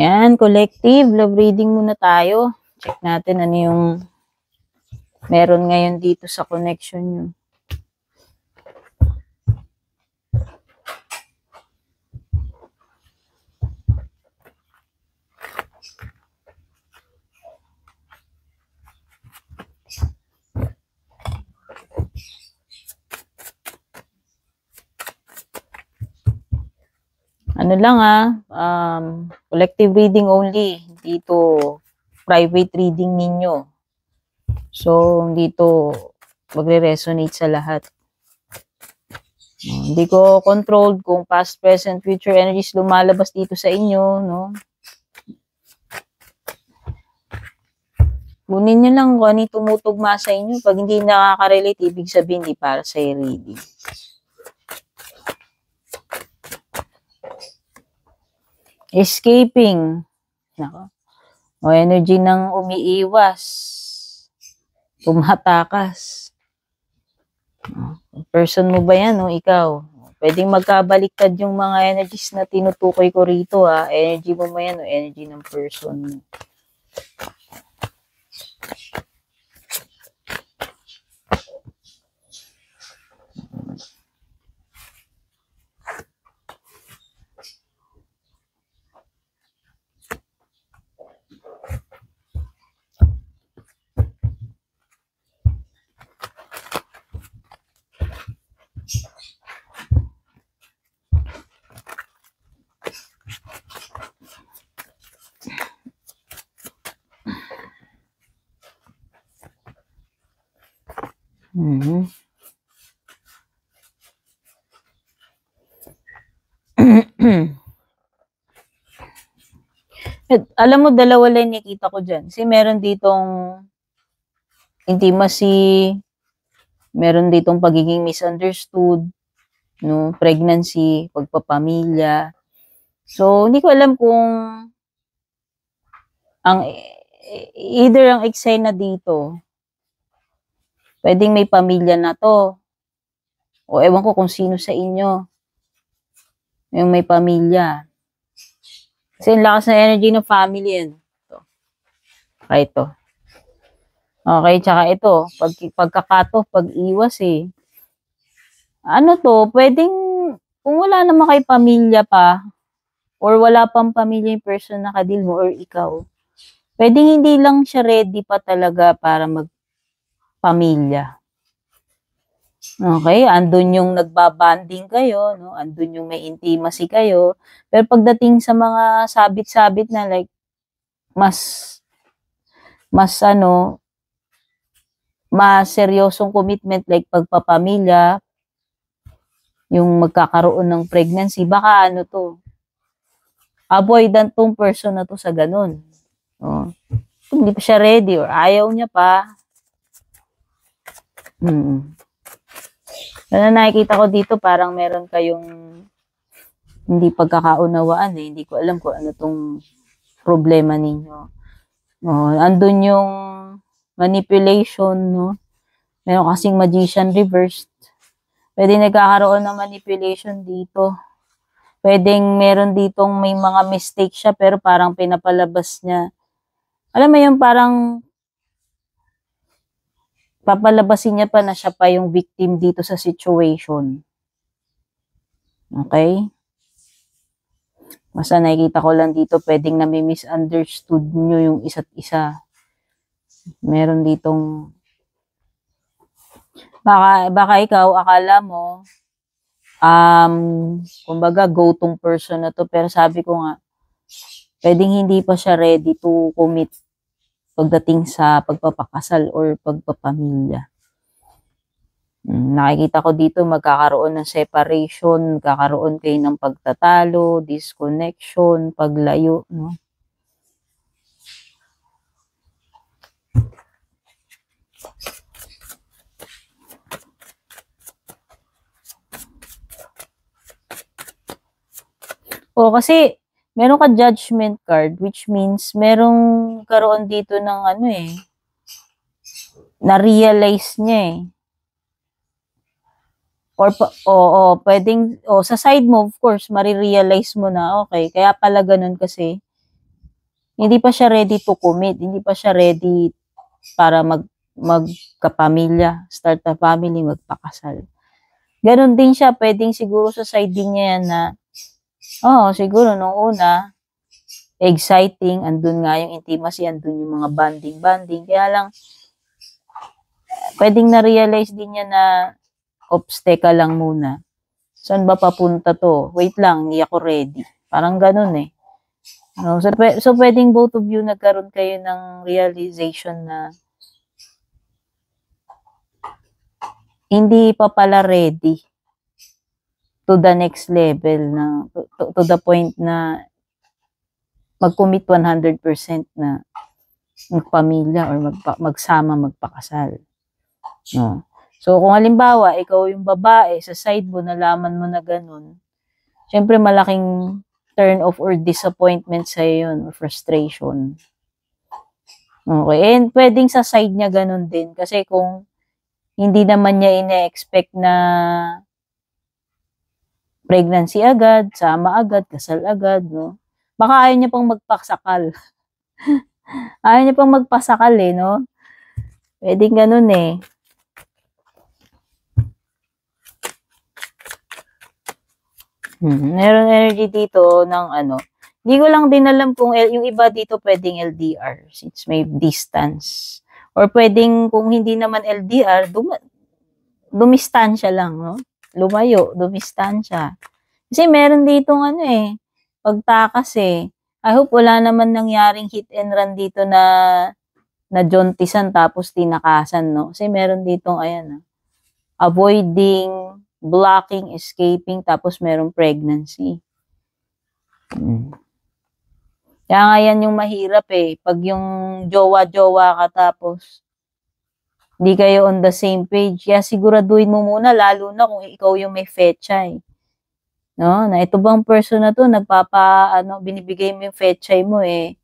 Yan, collective. Love reading muna tayo. Check natin ano yung meron ngayon dito sa connection nyo. Ano lang collective reading only. Dito, private reading ninyo. So, dito, magre-resonate sa lahat. Hindi ko controlled kung past, present, future energies lumalabas dito sa inyo, no? Kunin nyo lang kung ano yung tumutugma sa inyo. Pag hindi nakaka-relate, ibig sabihin, hindi para sa reading. Escaping. Nako. O energy ng umiiwas. Tumatakas. Person mo ba yan o ikaw? Pwedeng magkabaliktad yung mga energies na tinutukoy ko rito Energy mo ba yan o energy ng person mo? Alam mo, dalawa lang nakita ko dyan. Kasi meron ditong intimacy, meron ditong pagiging misunderstood, no, pregnancy, pagpapamilya. So, hindi ko alam kung either ang eksena dito, pwedeng may pamilya na to, o ewan ko kung sino sa inyo yung may pamilya. Kasi ang lakas na energy ng family yan. Okay, ito. Okay, tsaka ito, pagkakato, pag-iwas Ano to, pwedeng, kung wala naman kay pamilya pa, or wala pang pamilya yung person na kadil mo, or ikaw, pwedeng hindi lang siya ready pa talaga para magpamilya. Okay, andun yung nagbabanding kayo, no? Andun yung may intimacy kayo. Pero pagdating sa mga sabit-sabit na like, mas seryosong commitment like pagpapamilya, yung magkakaroon ng pregnancy, baka avoidant tong person na to sa ganun. No? Kung hindi pa siya ready or ayaw niya pa. Ano nakikita ko dito, parang meron kayong hindi pagkakaunawaan Hindi ko alam kung ano tong problema ninyo. Andun yung manipulation, no? Meron kasing magician reversed. Pwede nagkakaroon ng manipulation dito. Pwedeng meron ditong may mga mistake siya pero parang pinapalabas niya. Alam mo yung parang papalabasin niya pa na siya pa yung victim dito sa situation. Okay? Basta nakikita ko lang dito, pwedeng nami-misunderstood nyo yung isa't isa. Meron ditong baka ikaw akala mo kumbaga go-tong person na to, pero sabi ko nga pwedeng hindi pa siya ready to commit pagdating sa pagpapakasal or pagpapamilya. Nakikita ko dito magkakaroon ng separation, magkakaroon kayo ng pagtatalo, disconnection, paglayo, no? Kasi meron ka judgment card, which means merong karoon dito ng na-realize niya Or pwedeng, sa side mo, of course, marirealize mo na, okay, kaya pala ganun kasi, Hindi pa siya ready to commit. Hindi pa siya ready para magkapamilya, start a family, magpakasal. Ganon din siya, pwedeng siguro sa side din niya yan na, siguro nung una, exciting, andun nga yung intimacy, andun yung mga bonding. Kaya lang, pwedeng na-realize din niya na, obstacle lang muna. Saan ba papunta to? Wait lang, hindi ako ready. Parang ganun eh. No? So, pwedeng both of you nagkaroon kayo ng realization na hindi pa pala ready to the next level na to the point na mag-commit 100% na magpamilya or magsama, magpakasal. No. So kung halimbawa ikaw yung babae sa side mo, nalaman mo na ganun, syempre malaking turn off or disappointment sa yun, or frustration. Okay, and pwedeng sa side niya ganun din kasi kung hindi naman niya ina-expect na pregnancy agad, sama agad, kasal agad, no? Baka ayaw niya pang magpasakal. Ayaw niya pang magpasakal eh, no? Pwedeng ganun eh. Meron energy dito ng ano. Hindi ko lang din alam kung yung iba dito pwedeng LDR since may distance. Or pwedeng kung hindi naman LDR, dumistansya lang, no? Lumayo, dumistansya. Kasi meron ditong ano eh, pagtakas eh. I hope wala naman nangyaring hit and run dito na jontisan tapos tinakasan, no? Kasi meron ditong, ayan, avoiding, blocking, escaping, tapos merong pregnancy. Kaya nga yan yung mahirap eh. Pag yung jowa-jowa ka tapos hindi kayo on the same page, kaya siguraduhin mo muna, lalo na kung ikaw yung may fetcha eh. No? Na ito bang person na to, binibigay mo yung fetchay mo eh.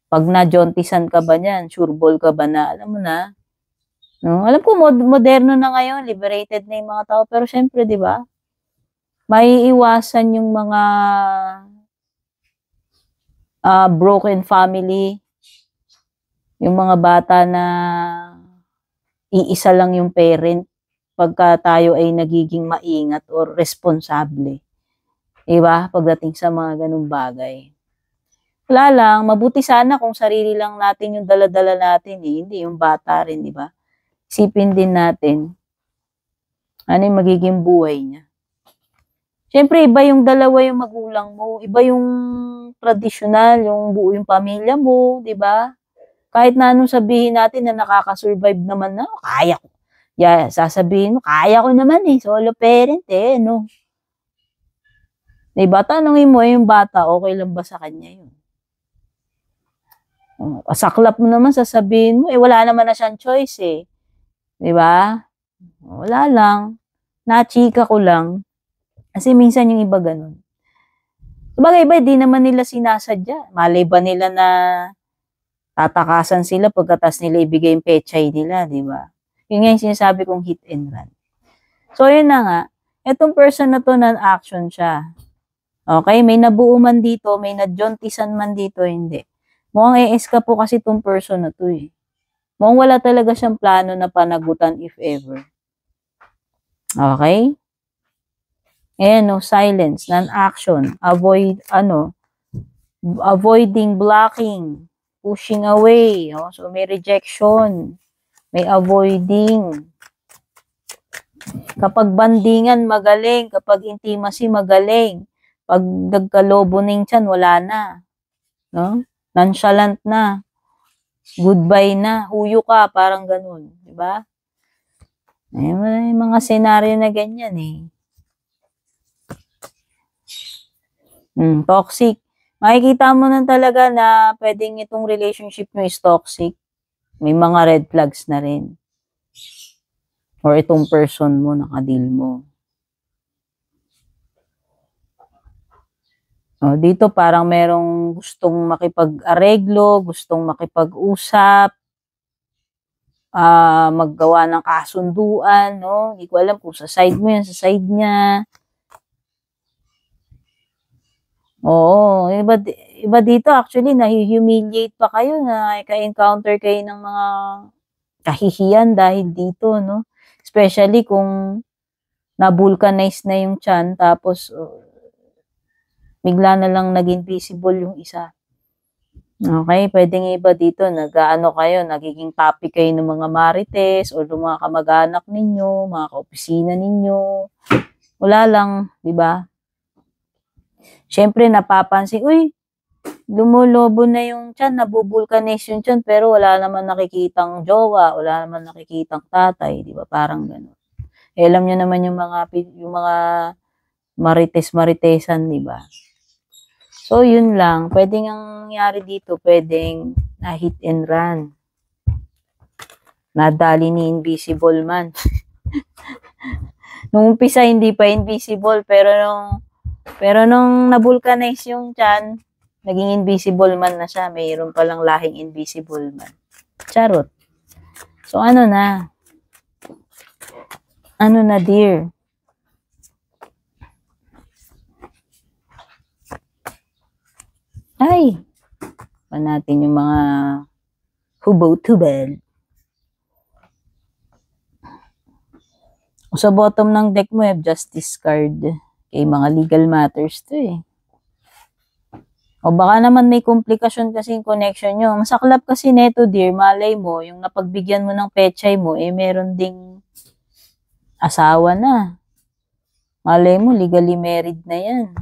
Pag na-jontisan ka ba niyan, sureball ka ba na, alam mo na. No? Alam ko, moderno na ngayon, liberated na yung mga tao, pero syempre, di ba? Maiiwasan yung mga broken family, yung mga bata na iisa lang yung parent pagka tayo ay nagiging maingat or responsable. Diba? Pagdating sa mga ganung bagay. Wala lang, mabuti sana kung sarili lang natin yung dala-dala natin eh, hindi yung bata rin, diba? Isipin din natin ano yung magiging buhay niya. Siyempre, iba yung dalawa yung magulang mo, iba yung tradisyonal, yung buo yung pamilya mo, diba? Kahit na anong sabihin natin na nakakasurvive naman na, kaya ko. Yeah, sasabihin mo, kaya ko naman eh, solo parent eh, no? Diba, tanongin mo yung bata, okay lang ba sa kanya yun? Saklap mo naman, sasabihin mo, wala naman na siyang choice eh. Diba? Wala lang. Nachika ko lang. Kasi minsan yung iba ganun. Sabagay ba, di naman nila sinasadya. Malay ba nila na tatakasan sila pagkatas nila ibigay yung pechay nila, di ba? Yun nga yung sinasabi kong hit and run. So, yun na nga. Itong person na to, non-action siya. Okay? May nabuo man dito, may nadjontisan man dito, hindi. Mukhang ES ka po kasi itong person na to eh. Mukhang wala talaga siyang plano na panagutan if ever. Okay? Ayan, no, silence, non-action, avoiding, blocking, pushing away, no? So may rejection, may avoiding. Kapag bandingan, magaling. Kapag intimacy, magaling. Pag nagkalobo ng tiyan, wala na. No? Nonchalant na. Goodbye na. Huyo ka, parang ganun. Diba? May mga senaryo na ganyan eh. Toxic. Makikita mo na talaga na pwedeng itong relationship nyo is toxic. May mga red flags na rin. Or itong person mo, nakadeal mo. Dito parang merong gustong makipag-areglo, gustong makipag-usap, maggawa ng kasunduan, no? Hindi ko alam kung sa side mo yan, sa side niya. Oo, iba dito actually nahi-humiliate pa kayo na ka-encounter kayo ng mga kahihiyan dahil dito, no? Especially kung na-vulcanize na yung tiyan tapos bigla na lang naging visible yung isa. Okay, pwedeng iba dito, nag-aano kayo, nagiging topic kayo ng mga marites o ng mga kamag-anak ninyo, mga kaopisina ninyo. Wala lang, di ba? Siyempre, napapansin, uy, lumulobo na yung tiyan, nabubulkanize yung tiyan, pero wala naman nakikitang jowa, wala naman nakikitang tatay, di ba? Parang gano'n. Eh, alam nyo naman yung mga marites-maritesan, di ba? So, yun lang. Pwedeng ang nangyari dito, pwedeng na-hit and run. Nadali ni Invisible Man. Nung umpisa, hindi pa invisible, pero nung na-vulcanize yung tiyan, naging Invisible Man na siya. Mayroon palang lahing Invisible Man. Charot. So, ano na? Ano na, dear? Ay, pa natin yung mga hubot-hubad. Sa bottom ng deck mo, have Justice card. Kay mga legal matters to eh. O baka naman may komplikasyon kasi yung connection nyo. Masaklap kasi neto, dear, malay mo, yung napagbigyan mo ng pechay mo, eh meron ding asawa na. Malay mo, legally married na yan.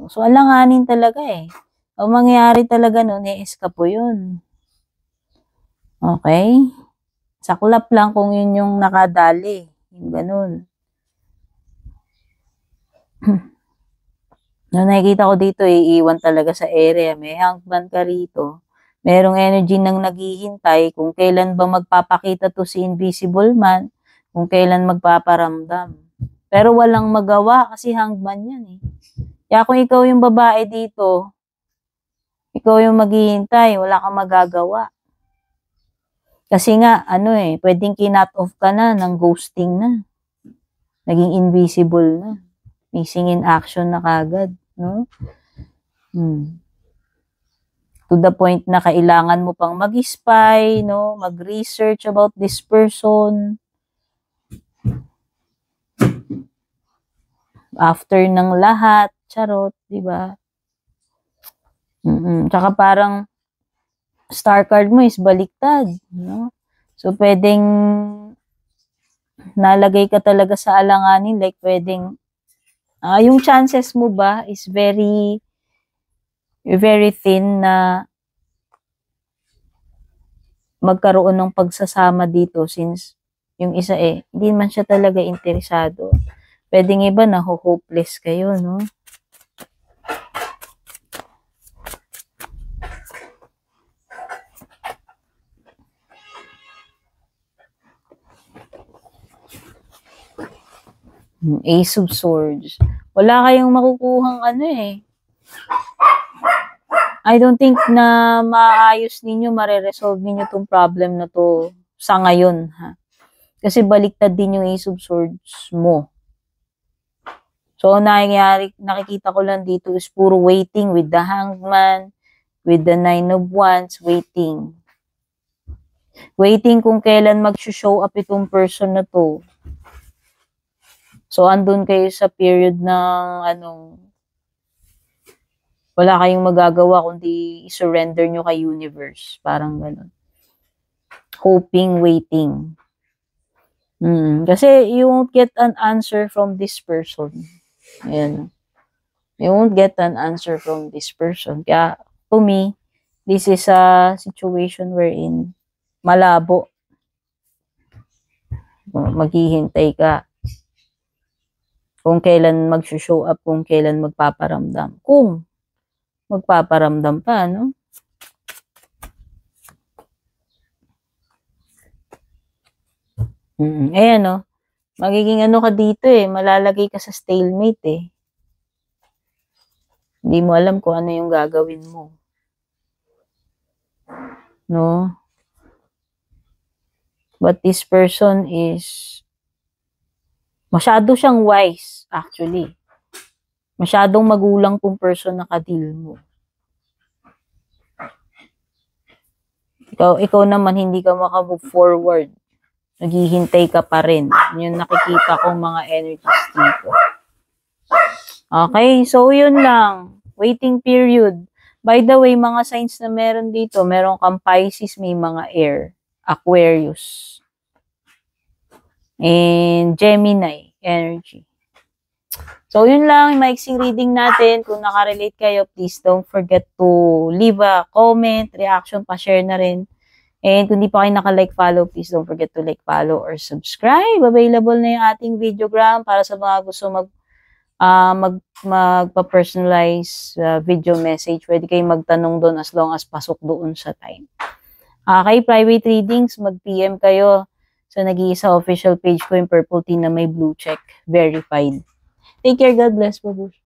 So, alanganin talaga eh. Ang mangyayari talaga nun, i-escapo yun. Okay? Saklap lang kung yun yung nakadali. Yung ganun. No, nakikita ko dito, iiwan talaga sa area. May hangman ka rito. Merong energy nang naghihintay kung kailan ba magpapakita to si Invisible Man, kung kailan magpaparamdam. Pero walang magawa kasi hangman yan eh. Kaya kung ikaw yung babae dito, ikaw yung maghihintay, wala kang magagawa. Kasi nga, pwedeng kinut off ka na ng ghosting na. Naging invisible na. Missing in action na kagad, no? To the point na kailangan mo pang mag-spy, no? Mag-research about this person. After ng lahat, charot, di ba? Tsaka parang star card mo is baliktad, no? So, pwedeng nalagay ka talaga sa alanganin, like pwedeng, yung chances mo ba is very, very thin na magkaroon ng pagsasama dito since yung isa hindi man siya talaga interesado. Pwedeng iba na hopeless kayo, no? Ace of Swords. Wala kayong makukuhang I don't think na maayos ninyo, mareresolve ninyo tong problem na to sa ngayon, ha? Kasi baliktad din yung Ace of Swords mo. So, nakikita ko lang dito is puro waiting with the Hangman, with the Nine of Wands, waiting. Waiting kung kailan mag-show up itong person na to. So, andun kayo sa period ng, wala kayong magagawa kundi i-surrender nyo kay universe. Parang ganun. Hoping, waiting. Kasi you won't get an answer from this person. Ayan. You won't get an answer from this person. Kaya, to me, this is a situation wherein malabo. Maghihintay ka. Kung kailan mag-show up, kung kailan magpaparamdam. Kung magpaparamdam pa, no? Ayan, no? Magiging ka dito malalagay ka sa stalemate Hindi mo alam kung ano yung gagawin mo. No? But this person is masyado siyang wise, actually. Masyadong magulang tong person na ka-deal mo. Ikaw naman, hindi ka maka-move forward. Naghihintay ka pa rin. Yun nakikita kong mga energies dito. Okay, so yun lang. Waiting period. By the way, mga signs na meron dito, meron kang Pisces, may mga air, Aquarius, and Gemini energy. So, yun lang, maiksing reading natin. Kung nakarelate kayo, please don't forget to leave a comment, reaction, pa-share na rin. And kung di pa kayo naka-like, follow, please don't forget to like, follow, or subscribe. Available na yung ating videogram para sa mga gusto magpa-personalize video message. Pwede kayong magtanong doon as long as pasok doon sa time. Okay, private readings, mag-PM kayo sa nag-iisa official page ko, yung purple tea na may blue check, verified. Take care, God bless, babush.